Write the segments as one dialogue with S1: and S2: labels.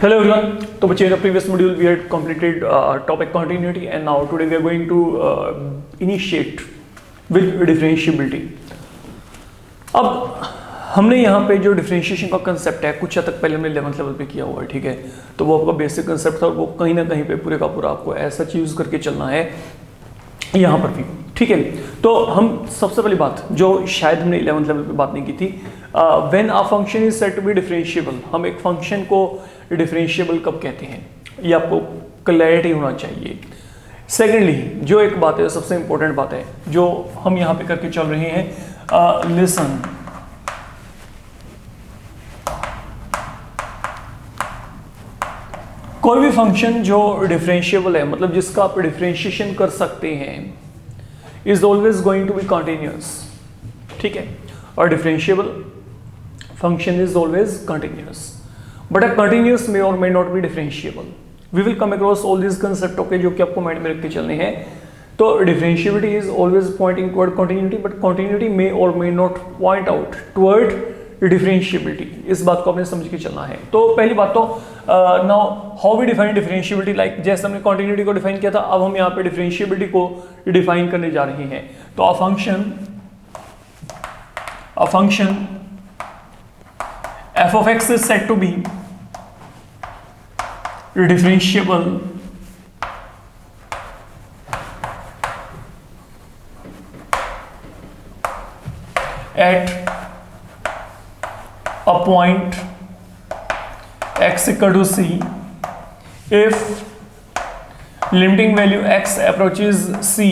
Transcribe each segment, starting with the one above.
S1: Hello everyone. So in the previous module we had completed topic continuity, and now today we are going to initiate with differentiability. अब हमने यहाँ पे जो differentiation का concept है कुछ हद तक पहले हमने 11th लेवल पे किया हुआ है, ठीक है। तो वो आपका बेसिक कंसेप्ट था और वो कहीं ना कहीं पे पूरे का पूरा आपको ऐसा यूज करके चलना है यहाँ पर भी, ठीक है। तो हम सबसे पहली बात जो शायद हमने 11th लेवल पे बात नहीं की थी, when a function is said to be differentiable, हम एक फंक्शन को डिफरेंशिएबल कब कहते हैं, ये आपको क्लैरिटी होना चाहिए। सेकेंडली जो एक बात है, सबसे इंपॉर्टेंट बात है जो हम यहाँ पे करके चल रहे हैं, लिसन, कोई भी फंक्शन जो डिफरेंशिएबल है, मतलब जिसका आप डिफरेंशिएशन कर सकते हैं, is always going to be continuous, ठीक है। और differentiable function is always continuous, but a continuous may or may not be differentiable. We will come across all this concept, okay, जो कि आपको माइंड में रख के चलने हैं। तो differentiability is always pointing toward continuity, but continuity may or may not point out toward differentiability. इस बात को आपने समझ के चलना है। तो पहली बात तो now how we define differentiability, like जैसे हमने कंटिन्यूटी को डिफाइन किया था, अब हम यहाँ पे डिफरेंशिएबिलिटी को डिफाइन करने जा रहे हैं। तो a function f of x is said to be differentiable at a point x equal to c if limiting value x approaches c,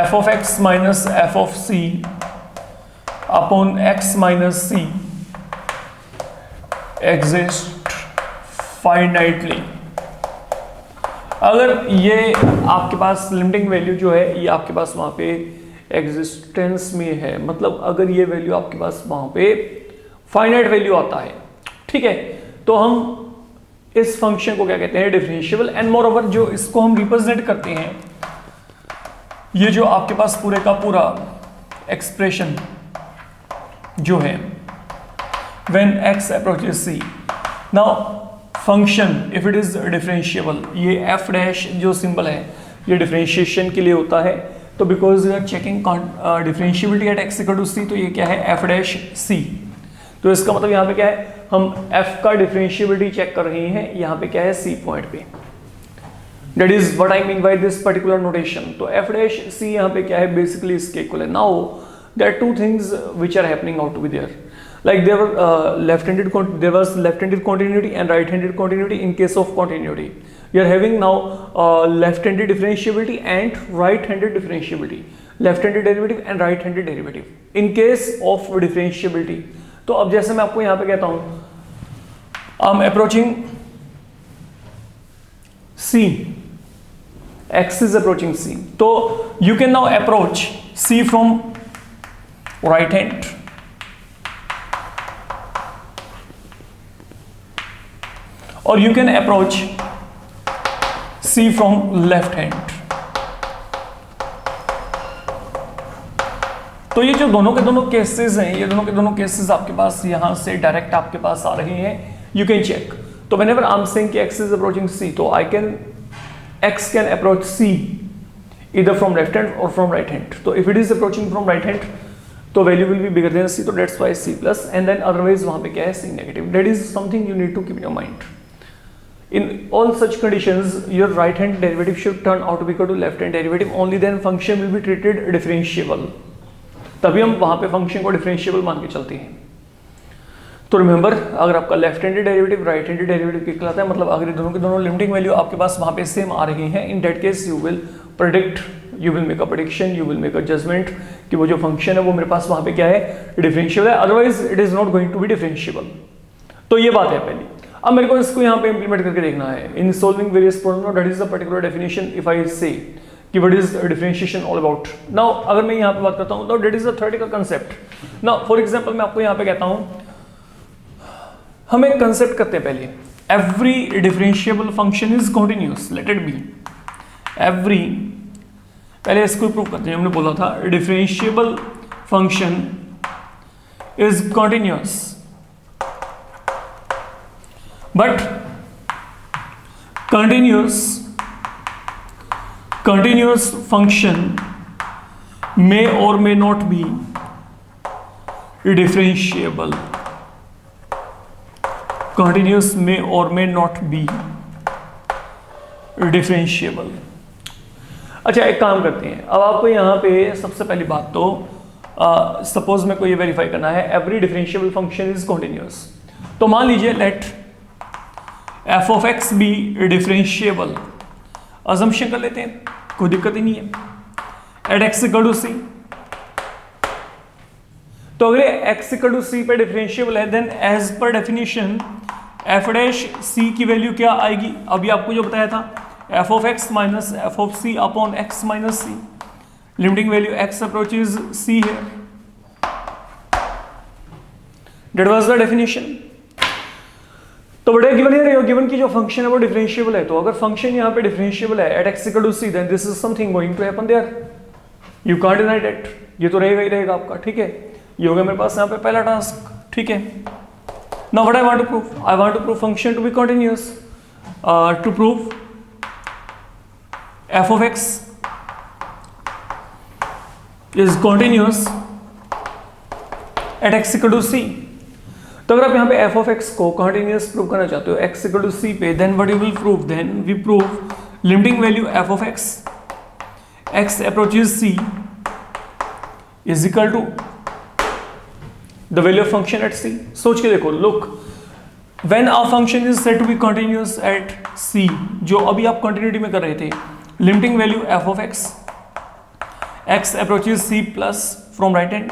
S1: f of x minus f of c upon x minus c exist finitely। अगर ये आपके पास limiting value जो है ये आपके पास वहां पे existence में है, मतलब अगर ये वैल्यू आपके पास वहां पे फाइनाइट वैल्यू आता है, ठीक है, तो हम इस फंक्शन को क्या कहते हैं, डिफरेंशिएबल। एंड मोर ओवर जो इसको हम रिप्रेजेंट करते हैं, ये जो आपके पास पूरे का पूरा एक्सप्रेशन जो है when x approaches c, now function if it is differentiable, ये f dash जो सिंबल है ये डिफरेंशिएशन के लिए होता है। तो because we are checking differentiability at x equal to c, तो ये क्या है f dash c। तो इसका मतलब यहाँ पे क्या है, हम f का डिफरेंशिएबिलिटी चेक कर रहे हैं, यहाँ पे क्या है c पॉइंट पे। That is what I mean by this particular notation। तो f dash c यहाँ पे क्या है, बेसिकली इसके इक्वल है। Now there are two things which are happening out to be there, like there were there was left-handed continuity and right-handed continuity. In case of continuity you are having now left-handed differentiability and right-handed differentiability, left-handed derivative and right-handed derivative in case of differentiability। तो अब जैसे मैं आपको यहाँ पे कहता हूँ I am approaching c, x is approaching c, तो you can now approach c from right hand or you can approach c from left hand। तो ये जो दोनों के दोनों केसेस हैं, ये दोनों के दोनों केसेस आपके पास यहां से डायरेक्ट आपके पास आ रहे हैं, यू कैन चेक। तो whenever I'm saying कि x is approaching c, तो x can approach c either from left hand or from right hand। तो if it is approaching from right hand तो value will be bigger than c, तो that's why c plus, and then otherwise वहां पे क्या है, c negative. That is something you need to keep in your mind. In all such conditions your right hand derivative should turn out to be equal to left hand derivative, only then function will be treated differentiable. तभी हम वहां पे function को differentiable मान के चलते हैं। तो रिमेंबर, अगर आपका left handed derivative right handed derivative की कहलाता है, मतलब अगर ये दोनों के दोनों लिमिटिंग वैल्यू आपके पास वहां पे सेम आ रही हैं, in that case you will predict, you will make a prediction, you will make a judgement कि वो जो फंक्शन है वो मेरे पास वहां पे क्या है, डिफरेंशिएबल है, otherwise it is not going to be differentiable. तो ये बात है पहली। अब मेरे को इसको यहाँ पे इंप्लीमेंट करके देखना है in solving various problem, that is the particular definition if I से कि what is differentiation all about. Now अगर मैं यहाँ पे बात करता हूँ तो that is the theoretical concept. Now for example मैं आपको यहाँ पे कहता हूँ, हम एक कंसेप्ट करते हैं पहले, every differentiable function is continuous, let it be every, पहले इसको प्रूव करते हैं। हमने बोला था differentiable function is continuous but continuous function may or may not be differentiable. Continuous may or may not be differentiable. अच्छा, एक काम करते हैं, अब आपको यहाँ पे सबसे पहली बात तो सपोज मेरे को ये वेरीफाई करना है every differentiable function is continuous. तो मान लीजिए let f of x be differentiable, assumption कर लेते हैं, कोई दिक्कत ही नहीं है, at x equal to c. तो अगर एक्स इक्वल टू सी पे डिफरेंशिएबल है then as per definition f dash c की वैल्यू क्या आएगी? अभी आपको जो बताया था f of x minus f of c upon x minus c, limiting value x approaches सी है, दैट वाज द डेफिनेशन। तो बड़े गिवन है, गिवन की जो फंक्शन है वो डिफरेंशिएबल है, तो अगर फंक्शन यहाँ पे डिफरेंशिएबल है at x equal to c then this is something going to happen there, you can't deny that, ये तो रहेगा ही रहेगा आपका, ठीक है। ये हो गया मेरे पास यहाँ पे पहला टास्क, ठीक है। Now what I want to prove, I want to prove function to be continuous, to prove f of x is continuous at x equal to c. तो अगर आप यहाँ पे एफ ऑफ एक्स को कंटीन्यूअस प्रूव करना चाहते हो x equal to c पे, then what you will prove, then we prove limiting value f of x approaches c is equal to the value of function at c. सोच के देखो, look when a function is said to be continuous at c, जो अभी आप continuity में कर रहे थे, limiting value f of x approaches c plus from right hand,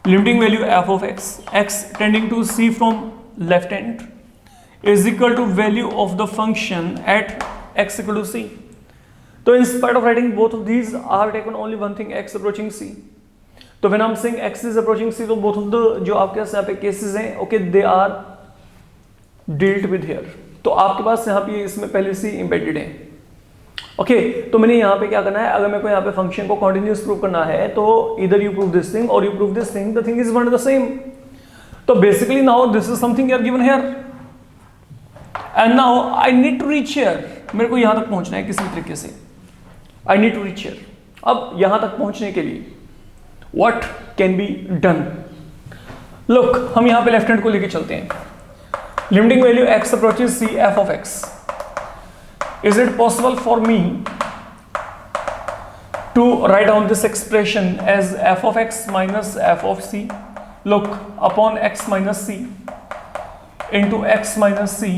S1: limiting value f of x tending to c from left hand is equal to value of the function at x equal to c. So in spite of writing both of these, I have taken only one thing, x approaching c. So when I'm saying x is approaching c, तो both of the जो आपके पास यहाँ पे cases हैं, okay, they are dealt with here. तो आपके पास यहाँ पे इसमें पहले से embedded है, ओके तो मैंने यहाँ पे क्या करना है, अगर मेरे को यहाँ पे फंक्शन को कंटिन्यूअस प्रूव करना है तो इधर यू प्रूव दिस थिंग और you prove this thing, the thing is one the same. तो basically now this is something you are given here and now I need to reach here, मेरे को यहाँ तक पहुंचना है किसी तरीके से, I need to reach here. अब यहाँ तक पहुंचने के लिए what can be done, look हम यहाँ पे लेफ्ट हैंड को लेके चलते हैं, limiting value x approaches c f of x, is it possible for me to write down this expression as f of x minus f of c, look upon x minus c into x minus c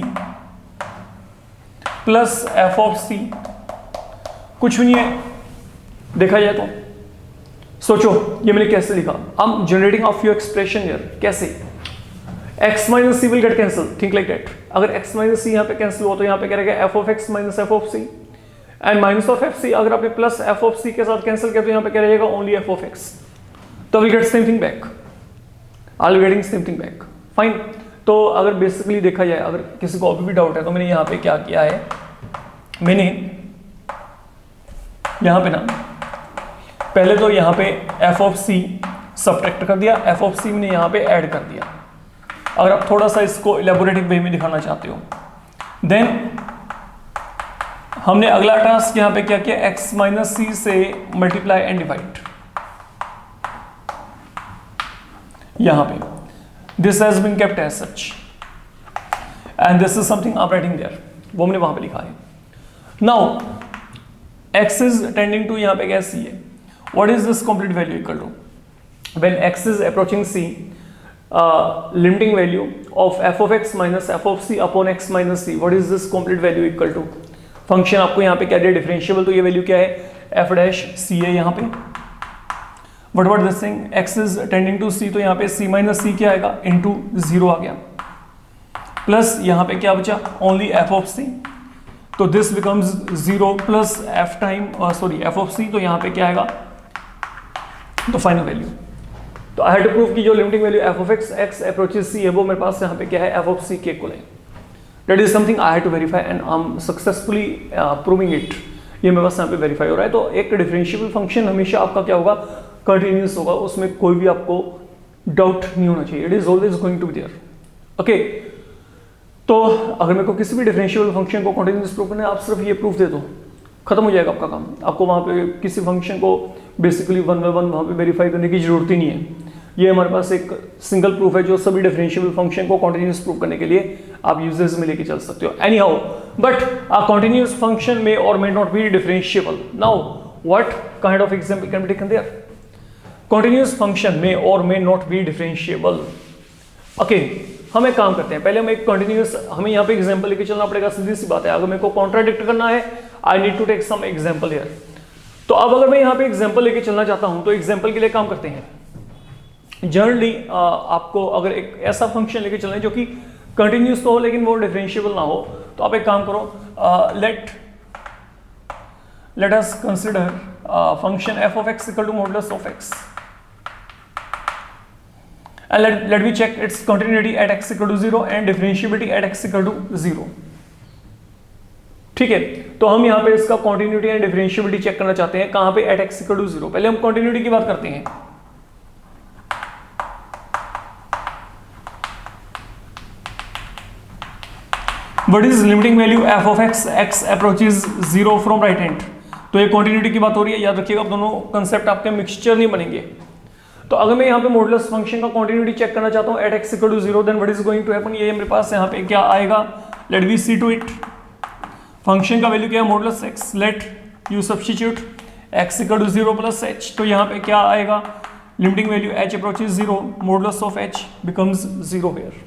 S1: plus f of c, कुछ भी नहीं है देखा जाए तो। सोचो ये मैंने कैसे लिखा, I'm generating a few expression here, कैसे x minus c will get cancelled, think like that। अगर x minus c यहाँ पे कैंसिल हुआ तो यहाँ पे क्या रहेगा f of x minus f of c and minus of f c, अगर आपने प्लस f of c के साथ कैंसिल किया तो यहाँ पे क्या रहेगा ओनली f of x, तो will get same thing back, I will getting same thing back, fine. तो अगर बेसिकली देखा जाए, अगर किसी को अभी भी डाउट है तो मैंने यहाँ पे क्या किया है, मैंने यहाँ पे ना पहले तो यहाँ पे f of c सब्ट्रैक्ट कर दिया, f of c मैंने यहाँ पे ऐड कर दिया। अगर आप थोड़ा सा इसको इलेबोरेटिव वे में दिखाना चाहते हो, देन हमने अगला टास्क यहां पे क्या किया, x माइनस सी से मल्टीप्लाई एंड डिवाइड, यहां पे this has been kept as such and this is something I am writing there, वो हमने वहां पे लिखा है। Now x is tending to, यहां पे क्या c है, what is this complete value equal to, when x is approaching c, limiting value of f of x minus f of c upon x minus c, what is this complete value equal to, function आपको यहाँ पे क्या दिया differentiable, तो ये value क्या है f dash c है यहाँ पे, what about this thing x is tending to c, तो यहाँ पे c माइनस c क्या आएगा इनटू 0 आ गया, प्लस यहाँ पे क्या बचा ओनली f of c, तो this becomes 0 plus f time sorry f of c, तो यहाँ पे क्या आएगा तो फाइनल वैल्यू। तो आई हैड टू प्रूव कि जो limiting value f of x approaches c है वो मेरे पास यहाँ पे क्या है f of c के इक्वल है, that is something I had to verify and I am successfully proving it, ये मेरे पास यहाँ पे वेरीफाई हो रहा है। तो एक डिफरेंशिएबल फंक्शन हमेशा आपका क्या होगा कंटिन्यूअस होगा, उसमें कोई भी आपको डाउट नहीं होना चाहिए, it is always going to be there, okay. तो अगर मेरे को किसी भी डिफरेंशियल फंक्शन को कॉन्टिन्यूस प्रूफ करना है, आप सिर्फ ये प्रूफ दे दो, खत्म हो जाएगा आपका काम। आपको वहाँ पे किसी फंक्शन को बेसिकली वन बाय वन वहाँ पे वेरीफाई करने की जरूरत ही नहीं है। ये हमारे पास एक सिंगल प्रूफ है जो सभी डिफरेंशियल फंक्शन को कॉन्टिन्यूस प्रूफ करने के लिए आप यूजेस में लेके चल सकते हो। Anyhow, but a continuous function may or may not be differentiable. Now what kind of example can be taken there? Continuous function may or may not be differentiable. Okay, हम एक काम करते हैं, पहले हम एक कंटिन्यूस, हमें यहाँ पे एग्जांपल लेके चलना पड़ेगा, सीधी सी बात है। अगर मेरे को कॉन्ट्राडिक्ट करना है, I need to take some example here. तो अब अगर मैं यहाँ पे एग्जांपल लेके चलना चाहता हूँ तो एग्जांपल के लिए काम करते हैं। जनरली आपको अगर एक ऐसा फंक्शन लेके चलना है जो कि कंटिन्यूस तो हो लेकिन वो डिफरेंशिएबल ना हो, तो आप एक काम करो, let us consider function f of x equal to modulus of x, and let me check its continuity at x equal to 0 and differentiability at x equal to 0। ठीक है, तो हम यहाँ पे इसका continuity एंड differentiability चेक करना चाहते हैं, कहाँ पे at x equal to 0। पहले हम continuity की बात करते हैं। What is limiting value f of x, x approaches 0 from right hand। तो ये continuity की बात हो रही है, याद रखिएगा दोनों कंसेप्ट आपके मिक्सचर नहीं बनेंगे। तो अगर मैं यहाँ पे मॉडुलस फंक्शन का कंटिन्यूटी चेक करना चाहता हूँ at x equal to 0, then what is going to happen, ये मेरे पास यहाँ पे क्या आएगा, let we see to it. Function का वैल्यू क्या है, modulus x, let you substitute x equal to 0 plus h, तो यहाँ पे क्या आएगा, limiting value h approaches 0, modulus of h becomes 0 here.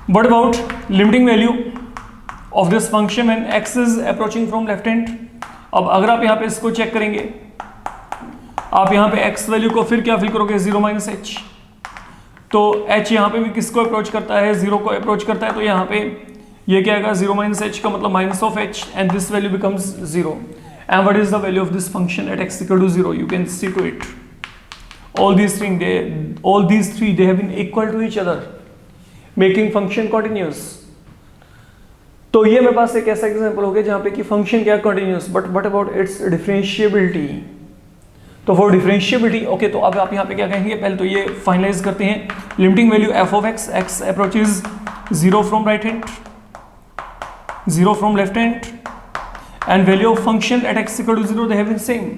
S1: What about limiting value of this function when x is approaching from left hand. अब अगर आप यहाँ पे इसको चेक करेंगे, आप यहाँ पे x वैल्यू को फिर क्या फिल करोगे, 0 माइनस h, तो h यहाँ पे भी किसको अप्रोच करता है, 0 को अप्रोच करता है, तो यहाँ पे ये क्या आएगा, 0 माइनस h का मतलब minus of h, and this value becomes 0। And what is the value of this function at x equal to 0, you can see to it, all these three they have been equal to each other, making function continuous। तो ये मेरे पास एक ऐसा example हो गया जहाँ पे कि फंक्शन क्या continuous, but what about it's differentiability. तो फॉर डिफरेंशिएबिलिटी, ओके, तो अब आप यहाँ पे क्या कहेंगे, पहले तो ये फाइनलाइज करते हैं, limiting value f of x, x approaches 0 from right hand, 0 from left hand, and value of function at x equal to 0 they have been same।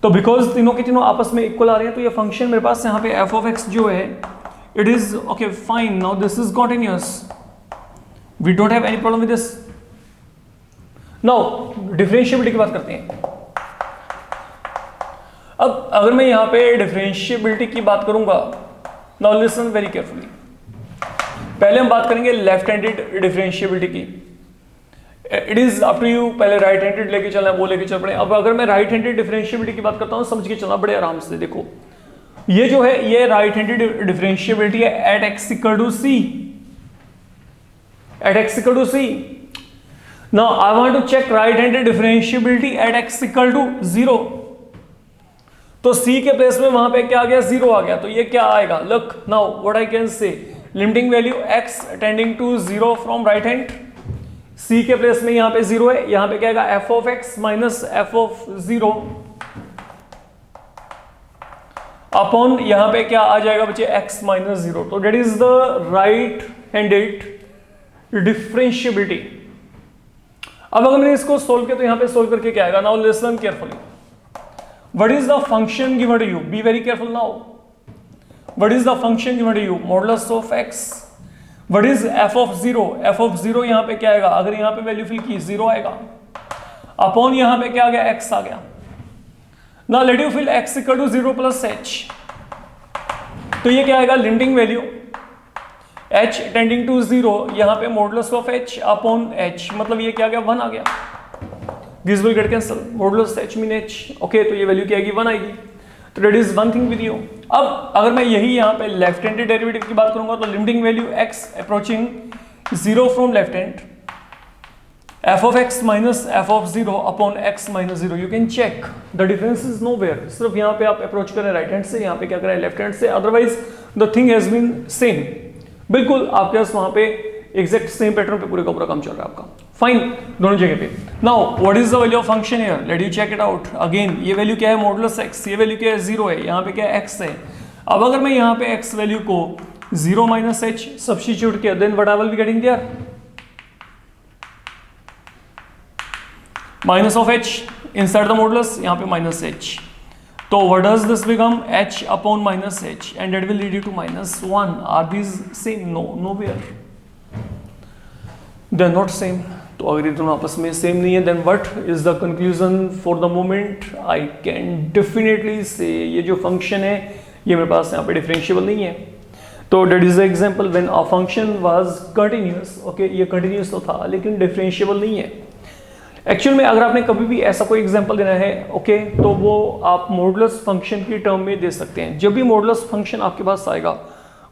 S1: तो बिकॉज तीनों के तीनों आपस में इक्वल आ रहे हैं, तो ये फंक्शन मेरे पास यहाँ पे f of x जो है, it is okay fine, now this is continuous, we don't have any problem with this. Now differentiability की बात करते हैं। अब अगर मैं यहाँ पे डिफरेंशिएबिलिटी की बात करूंगा, नाउ लिसन वेरी केयरफुली। पहले हम बात करेंगे लेफ्ट हैंडेड डिफरेंशिएबिलिटी की, it is up to you, पहले राइट हैंडेड लेके चलना है वो लेके चल पड़े। अब अगर मैं राइट हैंडेड डिफरेंशिएबिलिटी की बात करता हूँ, समझ के चलना बड़े आराम से, देखो ये जो है ये राइट हैंडेड डिफरेंशिएबिलिटी है at x equal to c, at x equal to c। Now I want to check right handed differentiability at x equal to 0, तो c के प्लेस में वहां पे क्या आ गया, 0 आ गया, तो ये क्या आएगा, look now what I can say, limiting value x tending to 0 from right hand, c के प्लेस में यहाँ पे 0 है, यहाँ पे क्या आएगा, f of x minus f of 0 upon यहाँ पे क्या आ जाएगा बच्चे, x माइनस 0। तो that is the right handed differentiability. अब अगर मैंने इसको सोल्व किया तो यहाँ पे सोल्व करके क्या आएगा, now listen carefully, what is the function given to you, be very careful now, what is the function given to you, modulus of x, what is f of 0, f of 0 यहाँ पे क्या आएगा, अगर यहाँ पे वैल्यू फिल की 0 आएगा, upon यहाँ पे क्या आ गया, x आ गया। Now let you fill x equal to 0 plus h, तो ये क्या आएगा, limiting value h tending to 0, यहाँ पे modulus of h upon h, मतलब ये क्या आ गया, 1 आ गया, this will get cancel, modulus h mean h, okay, तो ये वैल्यू क्या आएगी, 1 आएगी। तो that is one thing with you. अब अगर मैं यही यहाँ पे लेफ्ट हैंडेड डेरिवेटिव की बात करूंगा, तो limiting value x approaching 0 from left hand, f of x minus f of 0 upon x minus 0, you can check the difference is nowhere। सिर्फ यहाँ पे आप अप्रोच करें राइट हैंड से, यहाँ पे क्या करें लेफ्ट हैंड से, otherwise the thing has been same, बिल्कुल आपके पास वहाँ पे एग्जैक्ट सेम पैटर्न पे पूरे का पूरा काम चल रहा है आपका, फाइन दोनों जगह पे। Now what is the value of function here, let you check it out again. ये वैल्यू क्या है, मॉडुलस x, ये वैल्यू क्या है, 0 है, यहाँ पे क्या है, x है। अब अगर मैं यहाँ पे x वैल्यू को 0 minus h substitute किया, then what I will be getting there? Minus of h inside the modulus, यहाँ पे minus h. तो what does this become? h upon minus h, and that will lead you to minus 1. Are these same? No, nowhere. They are not same. तो अगर ये दोनों आपस में same नहीं है, then what is the conclusion for the moment? I can definitely say ये जो फंक्शन है ये मेरे पास यहाँ पे डिफरेंशिएबल नहीं है. तो that is the example when a function was continuous. Okay, ये continuous तो था लेकिन डिफरेंशिएबल नहीं है. एक्चुअल में अगर आपने कभी भी ऐसा कोई एग्जांपल देना है, ओके, तो वो आप मॉडुलस फंक्शन की टर्म में दे सकते हैं. जब भी मॉडुलस फंक्शन आपके पास आएगा,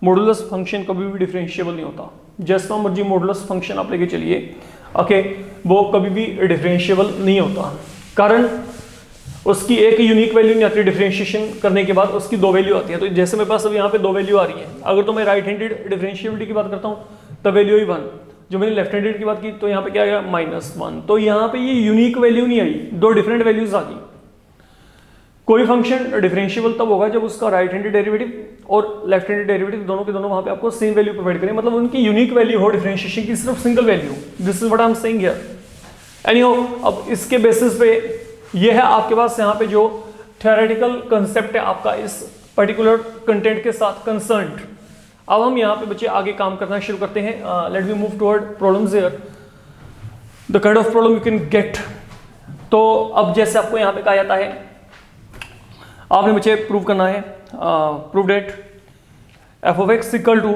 S1: मॉडुलस फंक्शन कभी भी डिफरेंशिएबल नहीं होता. जैसा मर्जी मॉडुलस फंक्शन आप लेके चलिए, ओके, वो कभी भी डिफरेंशिएबल नहीं होता. कारण उसकी एक यूनिक वैल्यू नहीं आती. डिफरेंशिएशन करने के बाद उसकी दो वैल्यू आती है. तो जैसे मेरे पास अब यहाँ पे दो वैल्यू आ रही है, अगर तो मैं राइट हैंडेड डिफरेंशिएबिलिटी की बात करता हूँ तब वैल्यू ही 1. जो मैंने लेफ्ट हैंडेड की बात की तो यहाँ पे क्या आया? -1. तो यहाँ पे ये यूनिक वैल्यू नहीं आई, दो डिफरेंट वैल्यूज आ गई. कोई फंक्शन डिफरेंशिएबल तब होगा जब उसका राइट हैंडेड डेरिवेटिव और लेफ्ट हैंडेड डेरिवेटिव दोनों के दोनों वहां पे आपको सेम वैल्यू प्रोवाइड करें, मतलब उनकी यूनिक वैल्यू हो डिफरेंशिएशन की सिर्फ single value. This is what I am saying here. Anyhow, अब इसके बेसिस पे ये है आपके पास यहाँ पे जो थ्योरेटिकल कंसेप्ट है आपका इस पर्टिकुलर कंटेंट के साथ कंसर्न्ड. अब हम यहाँ पे बच्चे आगे काम करना शुरू करते हैं. Let me move toward problems here, the kind of problem you can get. तो अब जैसे आपको यहाँ पे कहा जाता है, आपने बच्चे प्रूव करना है, prove that f of x equal to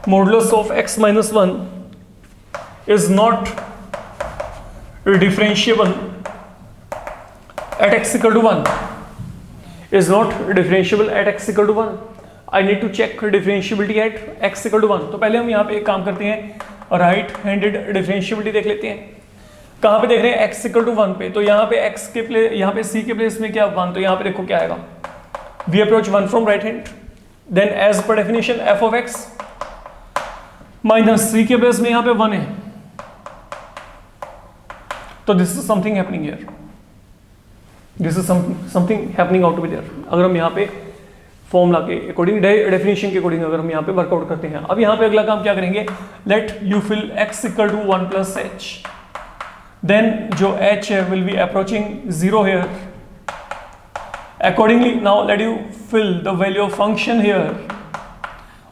S1: modulus of x minus 1 is not differentiable at x equal to 1. is not differentiable at x equal to 1. I need to check differentiability at x equal to 1. तो पहले हम यहाँ पे एक काम करते हैं, right handed differentiability देख लेते हैं. कहाँ पे देख रहे हैं? x equal to 1 पे. तो यहाँ पे x के प्लेस, यहाँ पे c के प्लेस में क्या 1, तो यहाँ पे देखो क्या आएगा. We approach 1 from right hand, then as per definition f of x minus c के प्लेस में यहाँ पे 1 है. तो this is something happening here. This is something happening out to be there. अगर हम यहाँ पे फॉर्मूला के अकॉर्डिंग, डेफिनेशन के अकॉर्डिंग अगर हम यहाँ पे वर्कआउट करते हैं, अब यहाँ पे अगला काम क्या करेंगे? Let you fill x equal to 1 plus h, देन जो h है will be approaching 0 here. Accordingly now let you fill the value of function here.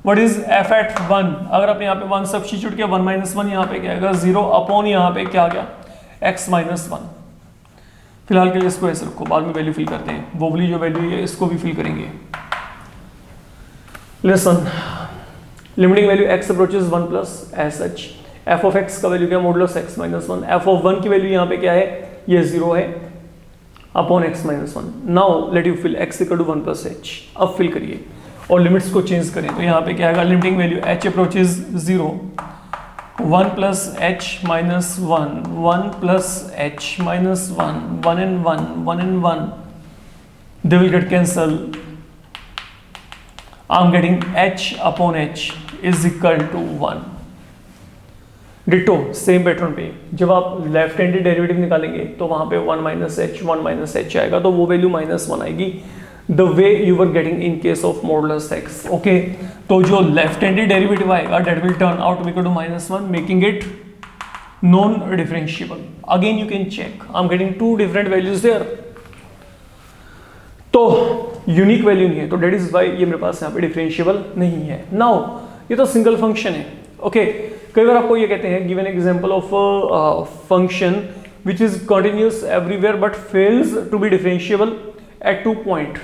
S1: What is f at 1? अगर आपने यहाँ पे 1 सब्स्टिट्यूट किया, 1 माइनस 1 यहाँ पे क्या आएगा? 0 अपॉन यहाँ पे क्या आ गया? x minus 1. फिलहाल के लिए इसको ऐसे रखो, बाद में वैल्यू फिल करते हैं. वो वाली जो वैल्यू है इसको भी फिल करेंगे. Listen, limiting value x approaches 1 plus as such. f of x का वैल्यू क्या? Modulus x minus 1. f of 1 की वैल्यू यहाँ पे क्या है? ये 0 है upon x minus 1. Now let you fill x equal to 1 plus h. अब फिल करिए और लिमिट्स को चेंज करें. तो यहाँ पे क्या आएगा? Limiting value h approaches 0, 1 plus h minus 1, 1 plus h minus 1, 1 and 1, 1 and 1, they will get cancelled. I'm getting h upon h is equal to 1. Ditto same pattern पे जब आप लेफ्ट हैंडेड डेरिवेटिव निकालेंगे तो वहां पे 1 minus h आएगा, तो वो वैल्यू -1 आएगी. The way you were getting in case of modulus x. Okay, तो जो लेफ्ट हैंडेड डेरिवेटिव आएगा that will turn out equal to -1, making it non differentiable. Again you can check, I am getting two different values there. तो unique value नहीं है, तो that is why ये मेरे पास यहाँ पे डिफरेंशिएबल नहीं है. नाउ ये तो सिंगल फंक्शन है. ओके, कई बार आपको ये कहते हैं give an example of function which is continuous everywhere but fails to be differentiable at 2 point.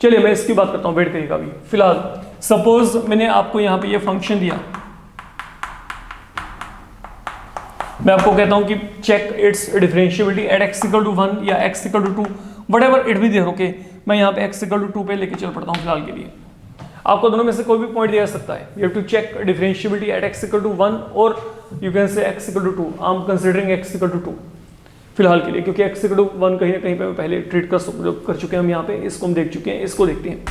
S1: चलिए मैं इसकी बात करता हूं, वेट करिएगा अभी. फिलहाल सपोज मैंने आपको यहां पे ये फंक्शन दिया, मैं आपको कहता हूं कि check its differentiability at x equal to 1 या x equal to 2, whatever it be there. Okay, मैं यहां पे x इक्वल टू 2 पे लेके चल पड़ता हूं फिलहाल के लिए. आपको दोनों में से कोई भी पॉइंट दिया जा सकता है. You have to check differentiability at x equal to 1 और you can say x equal to 2. I am considering x equal to 2 फिलहाल के लिए, क्योंकि x इक्वल टू 1 कहीं ना कहीं पे पहले ट्रीट कर चुके हैं हम यहाँ पे. इसको हम देख चुके हैं, इसको देखते हैं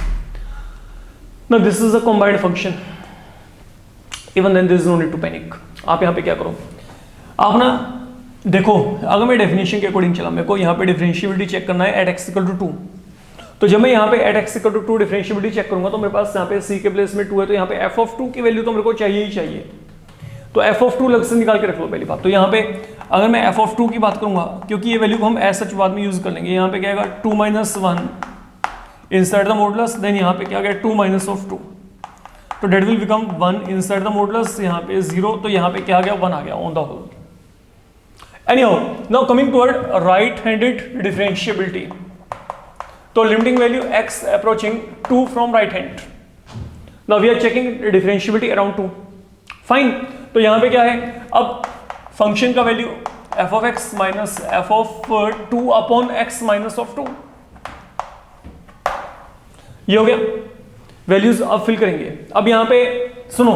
S1: ना. This is a combined function. Even then there is no need to panic. आप यहाँ पे क्या करो, आप ना देखो, अगर मैं डेफिनेशन के अकॉर्डिंग चला, मेरे को यहाँ पे डिफरेंशिएबिलिटी चेक करना है एट x इक्वल टू 2, तो जब मैं यहाँ पे at x equal to 2 differentiability check करूंगा तो मेरे पास यहाँ पे c के प्लेस में 2 है, तो यहाँ पे f ऑफ 2 की वैल्यू तो मेरे को चाहिए ही चाहिए, तो f ऑफ 2 अलग से निकाल के रख लो पहली बात। तो यहाँ पे अगर मैं f ऑफ 2 की बात करूंगा, क्योंकि ये वैल्यू को हम एज सच बाद में यूज कर लेंगे, यहाँ पे क्या आएगा 2 minus 1 inside the modulus, then यहाँ पे क्या आ गया 2 माइनस ऑफ 2, तो that will become 1 inside the modulus, यहाँ पे 0, तो यहाँ पे क्या आ गया 1 आ गया on the whole. Anyhow, now coming toward right-handed differentiability. So limiting value x approaching 2 from right hand. Now we are checking differentiability around 2. Fine. तो यहाँ पे क्या है, अब फंक्शन का value f of x minus f of 2 upon x minus of 2. ये हो गया, वैल्यूज अब फिल करेंगे। अब यहाँ पे सुनो,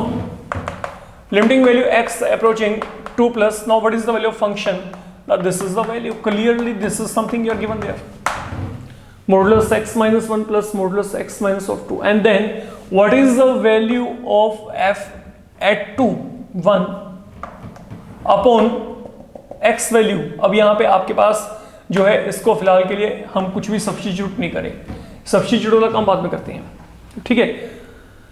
S1: limiting value x approaching 2 plus, now what is the value of function? Now this is the value, clearly this is something you are given there, modulus x minus 1 plus modulus x minus of 2, and then what is the value of f at 2 1 upon x value। अब यहाँ पे आपके पास जो है, इसको फिलहाल के लिए हम कुछ भी सब्स्टिट्यूट नहीं करें, सब्स्टिट्यूट वाला काम बाद में करते हैं, ठीक है।